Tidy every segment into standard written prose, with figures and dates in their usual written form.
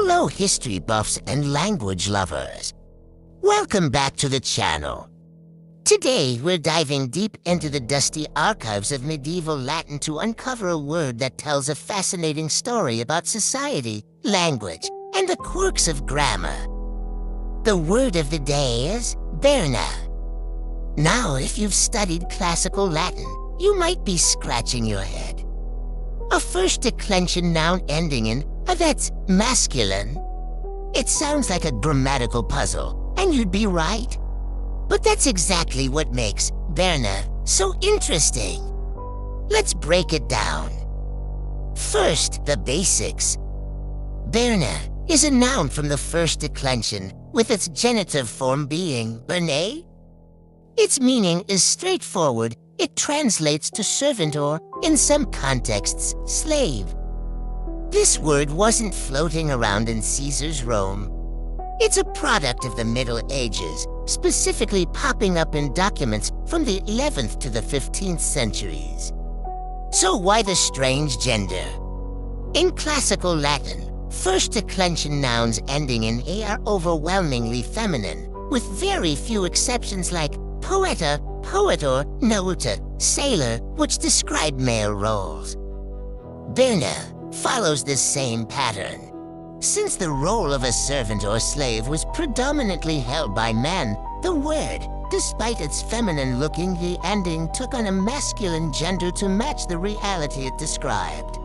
Hello history buffs and language lovers. Welcome back to the channel. Today we're diving deep into the dusty archives of medieval Latin to uncover a word that tells a fascinating story about society, language, and the quirks of grammar. The word of the day is Berna. Now, if you've studied classical Latin, you might be scratching your head. A first declension noun ending in that's masculine. It sounds like a grammatical puzzle, and you'd be right. But that's exactly what makes Berna so interesting. Let's break it down. First, the basics. Berna is a noun from the first declension, with its genitive form being Bernae. Its meaning is straightforward. It translates to servant or, in some contexts, slave. This word wasn't floating around in Caesar's Rome. It's a product of the Middle Ages, specifically popping up in documents from the 11th to the 15th centuries. So why the strange gender? In classical Latin, first declension nouns ending in A are overwhelmingly feminine, with very few exceptions like poeta, poetor, nauta, sailor, which describe male roles. Berna follows this same pattern. Since the role of a servant or slave was predominantly held by men, the word, despite its feminine-looking ye ending, took on a masculine gender to match the reality it described.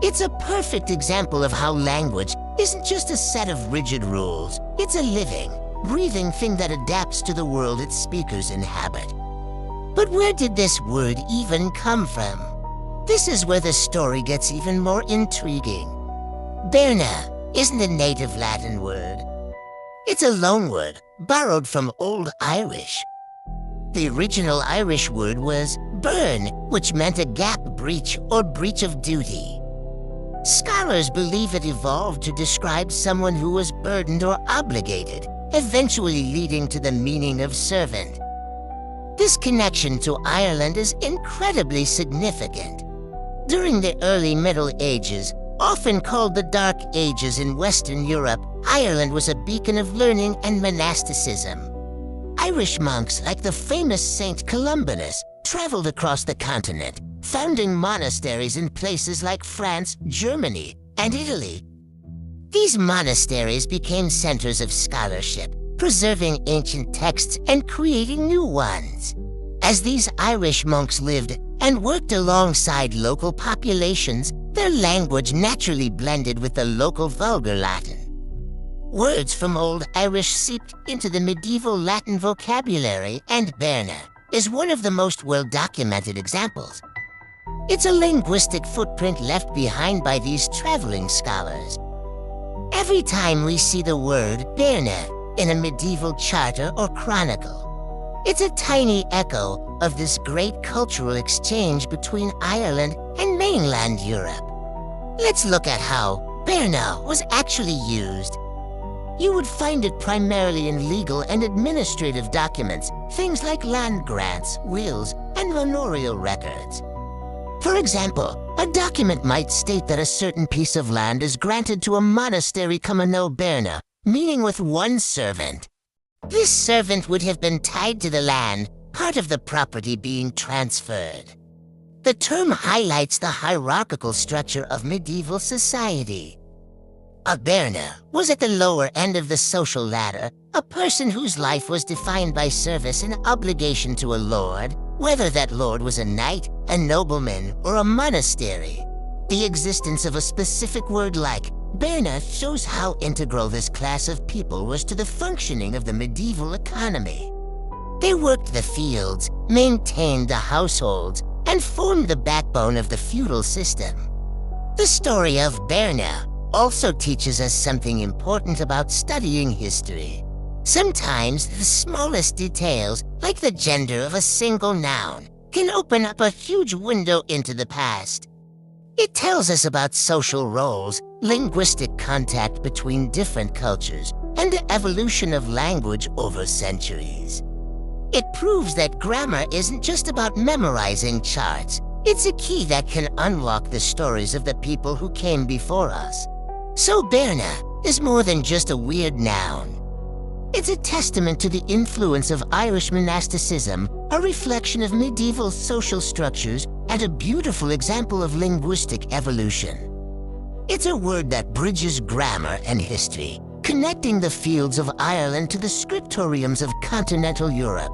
It's a perfect example of how language isn't just a set of rigid rules. It's a living, breathing thing that adapts to the world its speakers inhabit. But where did this word even come from? This is where the story gets even more intriguing. Berna isn't a native Latin word. It's a loanword, borrowed from Old Irish. The original Irish word was burn, which meant a gap breach or breach of duty. Scholars believe it evolved to describe someone who was burdened or obligated, eventually leading to the meaning of servant. This connection to Ireland is incredibly significant. During the early Middle Ages, often called the Dark Ages in Western Europe, Ireland was a beacon of learning and monasticism. Irish monks like the famous Saint Columbanus traveled across the continent, founding monasteries in places like France, Germany, and Italy. These monasteries became centers of scholarship, preserving ancient texts and creating new ones. As these Irish monks lived and worked alongside local populations, their language naturally blended with the local vulgar Latin. Words from Old Irish seeped into the medieval Latin vocabulary, and Berna is one of the most well-documented examples. It's a linguistic footprint left behind by these traveling scholars. Every time we see the word Berna in a medieval charter or chronicle, it's a tiny echo of this great cultural exchange between Ireland and mainland Europe. Let's look at how Berna was actually used. You would find it primarily in legal and administrative documents, things like land grants, wills, and manorial records. For example, a document might state that a certain piece of land is granted to a monastery communal Berna, meaning with one servant. This servant would have been tied to the land, part of the property being transferred. The term highlights the hierarchical structure of medieval society. A Berna was at the lower end of the social ladder, a person whose life was defined by service and obligation to a lord, whether that lord was a knight, a nobleman, or a monastery. The existence of a specific word like Berna shows how integral this class of people was to the functioning of the medieval economy. They worked the fields, maintained the households, and formed the backbone of the feudal system. The story of Berna also teaches us something important about studying history. Sometimes the smallest details, like the gender of a single noun, can open up a huge window into the past. It tells us about social roles, linguistic contact between different cultures, and the evolution of language over centuries. It proves that grammar isn't just about memorizing charts. It's a key that can unlock the stories of the people who came before us. So Berna is more than just a weird noun. It's a testament to the influence of Irish monasticism, a reflection of medieval social structures, and a beautiful example of linguistic evolution. It's a word that bridges grammar and history, connecting the fields of Ireland to the scriptoriums of continental Europe.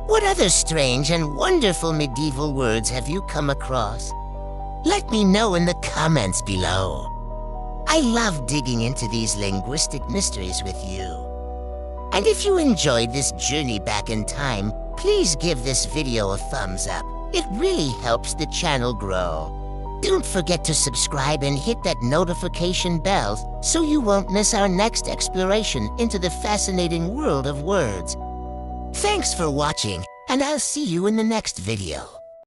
What other strange and wonderful medieval words have you come across? Let me know in the comments below. I love digging into these linguistic mysteries with you. And if you enjoyed this journey back in time, please give this video a thumbs up. It really helps the channel grow. Don't forget to subscribe and hit that notification bell so you won't miss our next exploration into the fascinating world of words. Thanks for watching, and I'll see you in the next video.